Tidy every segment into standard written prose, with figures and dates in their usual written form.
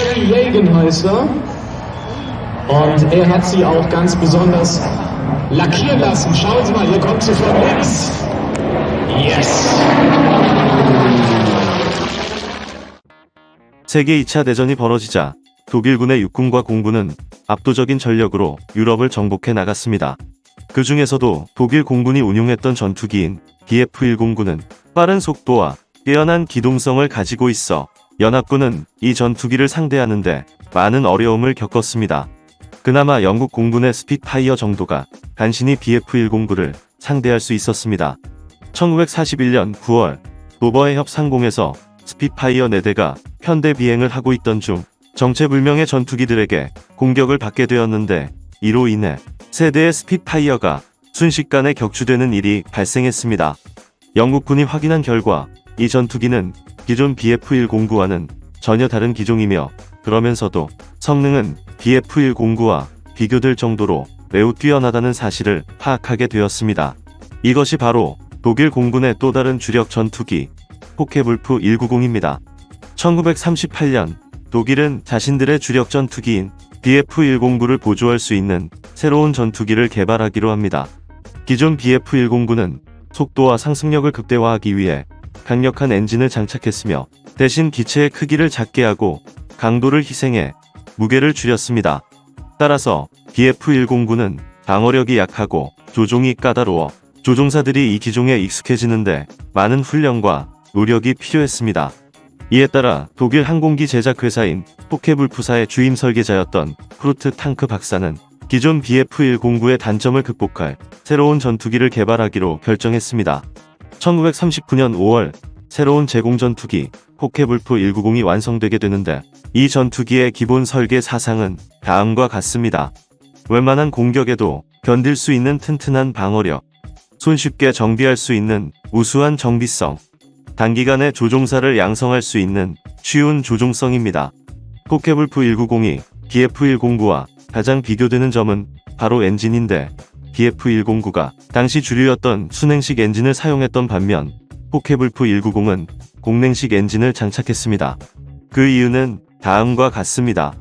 Jerry Jägenhäuser. Und er hat sie auch ganz besonders lackieren lassen. Schauen Sie mal, hier kommt sie von links. Yes! 세계 2차 대전이 벌어지자 독일군의 육군과 공군은 압도적인 전력으로 유럽을 정복해 나갔습니다. 그 중에서도 독일 공군이 운용했던 전투기인 BF-109는 빠른 속도와 뛰어난 기동성을 가지고 있어 연합군은 이 전투기를 상대하는데 많은 어려움을 겪었습니다. 그나마 영국 공군의 스핏파이어 정도가 간신히 BF-109를 상대할 수 있었습니다. 1941년 9월 도버해 협상공에서 스핏파이어 4대가 편대 비행을 하고 있던 중 정체불명의 전투기들에게 공격을 받게 되었는데 이로 인해 세 대의 스핏파이어가 순식간에 격추되는 일이 발생했습니다. 영국군이 확인한 결과 이 전투기는 기존 BF-109와는 전혀 다른 기종이며 그러면서도 성능은 BF-109와 비교될 정도로 매우 뛰어나다는 사실을 파악하게 되었습니다. 이것이 바로 독일 공군의 또 다른 주력 전투기 포케불프 190입니다. 1938년 독일은 자신들의 주력 전투기인 BF-109를 보조할 수 있는 새로운 전투기를 개발하기로 합니다. 기존 BF-109는 속도와 상승력을 극대화하기 위해 강력한 엔진을 장착했으며 대신 기체의 크기를 작게 하고 강도를 희생해 무게를 줄였습니다. 따라서 BF-109는 방어력이 약하고 조종이 까다로워 조종사들이 이 기종에 익숙해지는데 많은 훈련과 노력이 필요했습니다. 이에 따라 독일 항공기 제작회사인 포케불프사의 주임 설계자였던 크루트 탕크 박사는 기존 BF-109의 단점을 극복할 새로운 전투기를 개발하기로 결정했습니다. 1939년 5월 새로운 제공 전투기 포케불프 190이 완성되게 되는데 이 전투기의 기본 설계 사상은 다음과 같습니다. 웬만한 공격에도 견딜 수 있는 튼튼한 방어력, 손쉽게 정비할 수 있는 우수한 정비성, 단기간에 조종사를 양성할 수 있는 쉬운 조종성입니다. 포케불프 190이 BF-109와 가장 비교되는 점은 바로 엔진인데 BF-109가 당시 주류였던 순행식 엔진을 사용했던 반면 포케불프 190은 공냉식 엔진을 장착했습니다. 그 이유는 다음과 같습니다.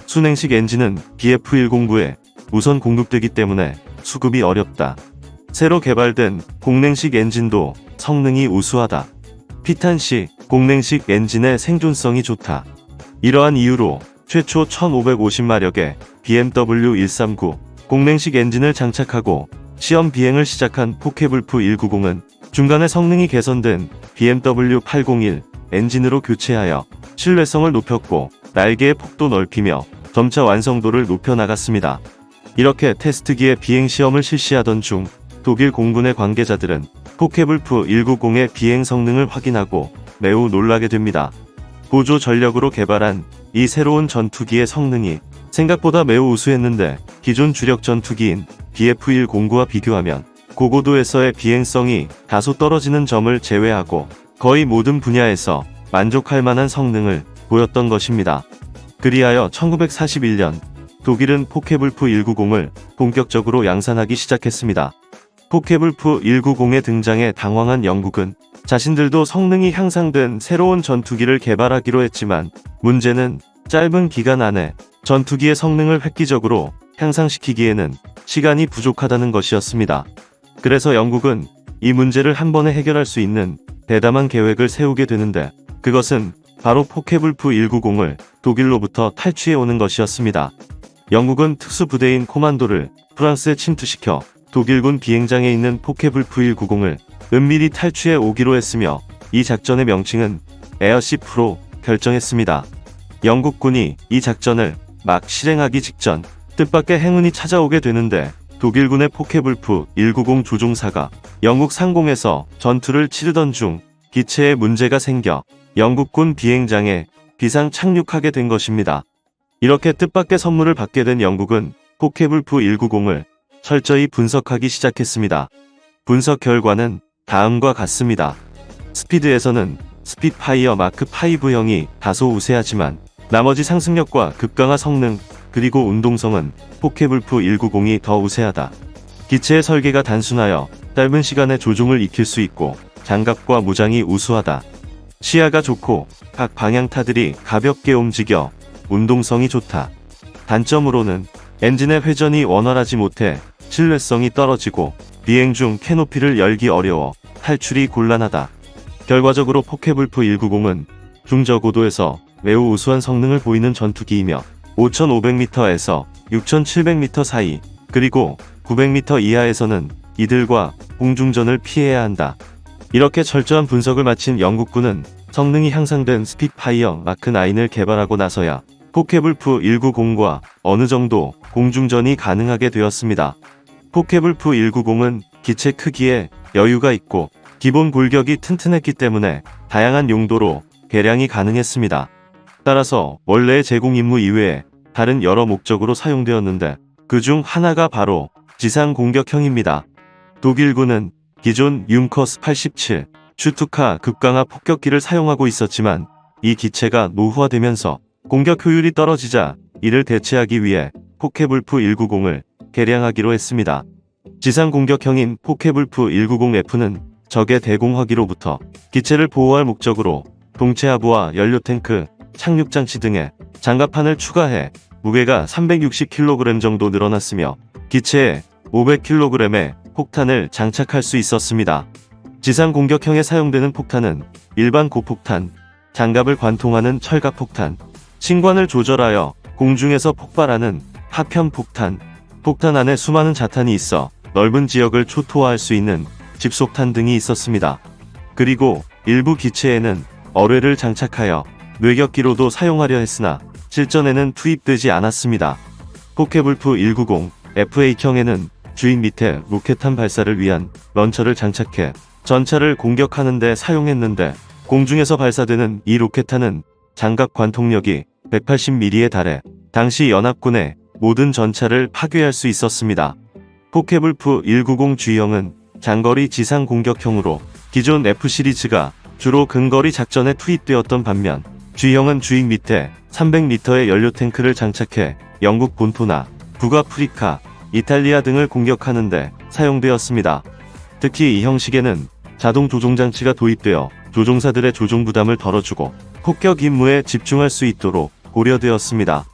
순행식 엔진은 BF-109에 우선 공급되기 때문에 수급이 어렵다. 새로 개발된 공냉식 엔진도 성능이 우수하다. 피탄시 공냉식 엔진의 생존성이 좋다. 이러한 이유로 최초 1550마력의 BMW 139 공냉식 엔진을 장착하고 시험 비행을 시작한 포케불프 190은 중간에 성능이 개선된 BMW 801 엔진으로 교체하여 신뢰성을 높였고 날개의 폭도 넓히며 점차 완성도를 높여나갔습니다. 이렇게 테스트기의 비행 시험을 실시하던 중 독일 공군의 관계자들은 포케불프 190의 비행 성능을 확인하고 매우 놀라게 됩니다. 보조 전력으로 개발한 이 새로운 전투기의 성능이 생각보다 매우 우수했는데 기존 주력 전투기인 BF-109와 비교하면 고고도에서의 비행성이 다소 떨어지는 점을 제외하고 거의 모든 분야에서 만족할 만한 성능을 보였던 것입니다. 그리하여 1941년 독일은 포케불프 190을 본격적으로 양산하기 시작했습니다. 포케불프 190의 등장에 당황한 영국은 자신들도 성능이 향상된 새로운 전투기를 개발하기로 했지만 문제는 짧은 기간 안에 전투기의 성능을 획기적으로 향상시키기에는 시간이 부족하다는 것이었습니다. 그래서 영국은 이 문제를 한 번에 해결할 수 있는 대담한 계획을 세우게 되는데 그것은 바로 포케불프 190을 독일로부터 탈취해 오는 것이었습니다. 영국은 특수부대인 코만도를 프랑스에 침투시켜 독일군 비행장에 있는 포케불프 190을 은밀히 탈취해 오기로 했으며 이 작전의 명칭은 에어시프로 결정했습니다. 영국군이 이 작전을 막 실행하기 직전 뜻밖의 행운이 찾아오게 되는데 독일군의 포케불프 190 조종사가 영국 상공에서 전투를 치르던 중 기체에 문제가 생겨 영국군 비행장에 비상 착륙하게 된 것입니다. 이렇게 뜻밖의 선물을 받게 된 영국은 포케불프 190을 철저히 분석하기 시작했습니다. 분석 결과는 다음과 같습니다. 스피드에서는 스핏파이어 마크 5형이 다소 우세하지만 나머지 상승력과 급강하 성능 그리고 운동성은 포케불프 190이 더 우세하다. 기체의 설계가 단순하여 짧은 시간에 조종을 익힐 수 있고 장갑과 무장이 우수하다. 시야가 좋고 각 방향타들이 가볍게 움직여 운동성이 좋다. 단점으로는 엔진의 회전이 원활하지 못해 신뢰성이 떨어지고 비행 중 캐노피를 열기 어려워 탈출이 곤란하다. 결과적으로 포케불프 190은 중저고도에서 매우 우수한 성능을 보이는 전투기이며 5,500m에서 6,700m 사이 그리고 900m 이하에서는 이들과 공중전을 피해야 한다. 이렇게 철저한 분석을 마친 영국군은 성능이 향상된 스핏파이어 마크 9을 개발하고 나서야 포케불프 190과 어느 정도 공중전이 가능하게 되었습니다. 포케불프 190은 기체 크기에 여유가 있고 기본 골격이 튼튼했기 때문에 다양한 용도로 개량이 가능했습니다. 따라서 원래의 제공 임무 이외에 다른 여러 목적으로 사용되었는데 그중 하나가 바로 지상 공격형입니다. 독일군은 기존 융커스 87 슈투카 급강하 폭격기를 사용하고 있었지만 이 기체가 노후화되면서 공격 효율이 떨어지자 이를 대체하기 위해 포케불프 190을 개량하기로 했습니다. 지상 공격형인 포케불프 190F는 적의 대공화기로부터 기체를 보호할 목적으로 동체하부와 연료탱크, 착륙장치 등의 장갑판을 추가해 무게가 360kg 정도 늘어났으며 기체에 500kg의 폭탄을 장착할 수 있었습니다. 지상 공격형에 사용되는 폭탄은 일반 고폭탄, 장갑을 관통하는 철갑폭탄, 신관을 조절하여 공중에서 폭발하는 파편폭탄, 폭탄 안에 수많은 자탄이 있어 넓은 지역을 초토화할 수 있는 집속탄 등이 있었습니다. 그리고 일부 기체에는 어뢰를 장착하여 뇌격기로도 사용하려 했으나 실전에는 투입되지 않았습니다. 포케불프 190 FA형에는 주인 밑에 로켓탄 발사를 위한 런처를 장착해 전차를 공격하는 데 사용했는데 공중에서 발사되는 이 로켓탄은 장갑 관통력이 180mm에 달해 당시 연합군의 모든 전차를 파괴할 수 있었습니다. 포케불프 190G형은 장거리 지상 공격형으로 기존 F 시리즈가 주로 근거리 작전에 투입되었던 반면 G형은 주익 밑에 300m의 연료탱크를 장착해 영국 본토나 북아프리카, 이탈리아 등을 공격하는 데 사용되었습니다. 특히 이 형식에는 자동 조종장치가 도입되어 조종사들의 조종 부담을 덜어주고 폭격 임무에 집중할 수 있도록 고려되었습니다.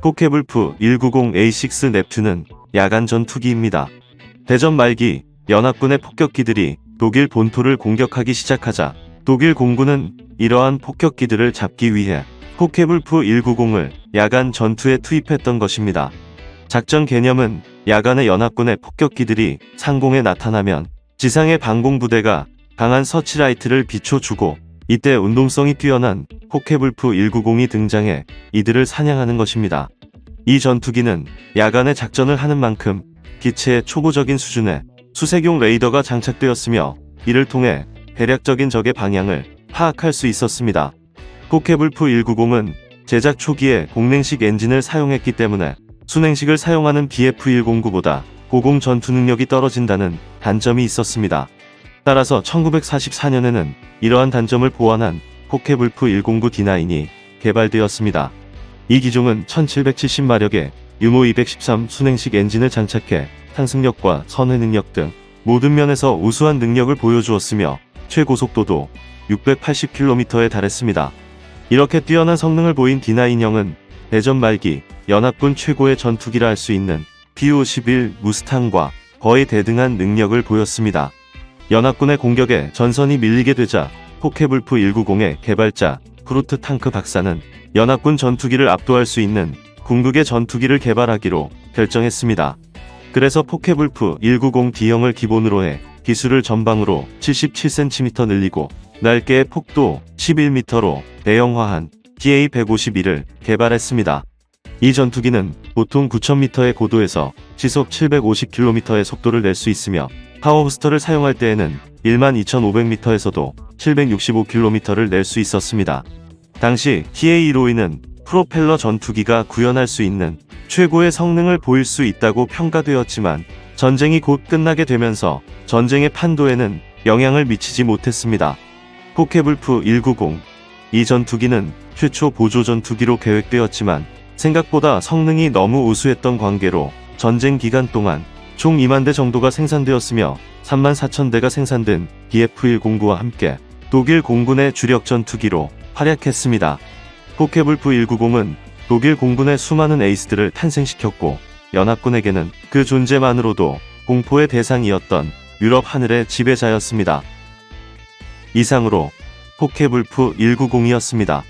포케불프 190A6 넵튠은 야간 전투기입니다. 대전 말기 연합군의 폭격기들이 독일 본토를 공격하기 시작하자 독일 공군은 이러한 폭격기들을 잡기 위해 포케불프 190을 야간 전투에 투입했던 것입니다. 작전 개념은 야간에 연합군의 폭격기들이 상공에 나타나면 지상의 방공부대가 강한 서치라이트를 비춰주고 이때 운동성이 뛰어난 포케불프 190이 등장해 이들을 사냥하는 것입니다. 이 전투기는 야간에 작전을 하는 만큼 기체의 초보적인 수준의 수색용 레이더가 장착되었으며 이를 통해 대략적인 적의 방향을 파악할 수 있었습니다. 포케불프 190은 제작 초기에 공냉식 엔진을 사용했기 때문에 순행식을 사용하는 BF109보다 고공 전투 능력이 떨어진다는 단점이 있었습니다. 따라서 1944년에는 이러한 단점을 보완한 포케불프 109D9이 개발되었습니다. 이 기종은 1770마력의 유모 213 순행식 엔진을 장착해 상승력과 선회 능력 등 모든 면에서 우수한 능력을 보여주었으며 최고속도도 680km에 달했습니다. 이렇게 뛰어난 성능을 보인 D9형은 대전 말기 연합군 최고의 전투기라 할 수 있는 PU-11 무스탕과 거의 대등한 능력을 보였습니다. 연합군의 공격에 전선이 밀리게 되자 포케불프 190의 개발자 프루트 탕크 박사는 연합군 전투기를 압도할 수 있는 궁극의 전투기를 개발하기로 결정했습니다. 그래서 포케불프 190D형을 기본으로 해 기술을 전방으로 77cm 늘리고 날개의 폭도 11m로 대형화한 DA-151을 개발했습니다. 이 전투기는 보통 9,000m의 고도에서 시속 750km의 속도를 낼 수 있으며 파워부스터를 사용할 때에는 12,500m에서도 765km를 낼 수 있었습니다. 당시 TA-152는 프로펠러 전투기가 구현할 수 있는 최고의 성능을 보일 수 있다고 평가되었지만 전쟁이 곧 끝나게 되면서 전쟁의 판도에는 영향을 미치지 못했습니다. 포케불프 190 이 전투기는 최초 보조 전투기로 계획되었지만 생각보다 성능이 너무 우수했던 관계로 전쟁 기간 동안 총 2만 대 정도가 생산되었으며 34,000대가 생산된 BF109와 함께 독일 공군의 주력 전투기로 활약했습니다. 포케불프 190은 독일 공군의 수많은 에이스들을 탄생시켰고 연합군에게는 그 존재만으로도 공포의 대상이었던 유럽 하늘의 지배자였습니다. 이상으로 포케불프 190이었습니다.